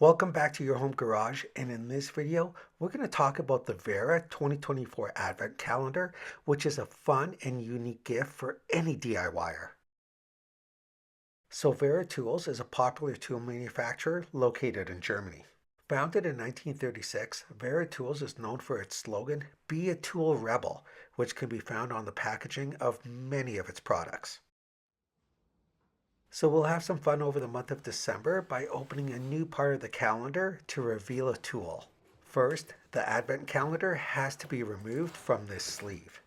Welcome back to your home garage, and in this video we're going to talk about the Wera 2024 Advent Calendar, which is a fun and unique gift for any DIYer. So Wera Tools is a popular tool manufacturer located in Germany. Founded in 1936, Wera Tools is known for its slogan, "Be a Tool Rebel," which can be found on the packaging of many of its products. So we'll have some fun over the month of December by opening a new part of the calendar to reveal a tool. First, the Advent calendar has to be removed from this sleeve.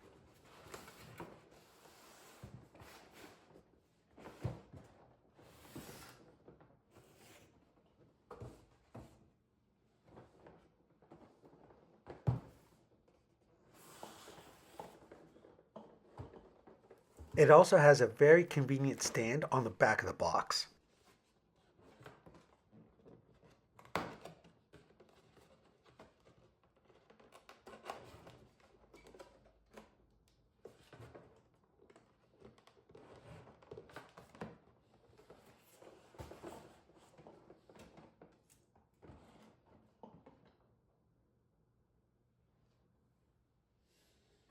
It also has a very convenient stand on the back of the box.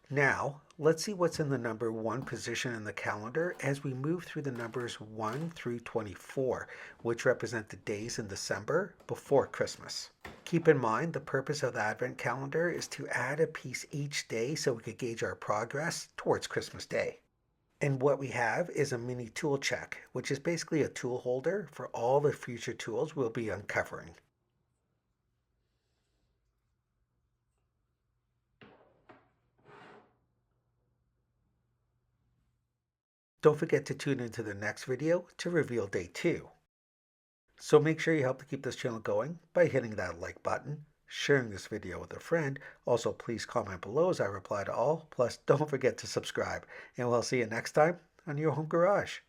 Now, let's see what's in the number 1 position in the calendar as we move through the numbers 1 through 24, which represent the days in December before Christmas. Keep in mind the purpose of the Advent calendar is to add a piece each day so we could gauge our progress towards Christmas Day. And what we have is a mini tool check, which is basically a tool holder for all the future tools we'll be uncovering. Don't forget to tune into the next video to reveal day 2. So make sure you help to keep this channel going by hitting that like button, sharing this video with a friend. Also, please comment below as I reply to all. Plus, don't forget to subscribe. And we'll see you next time on Your Home Garage.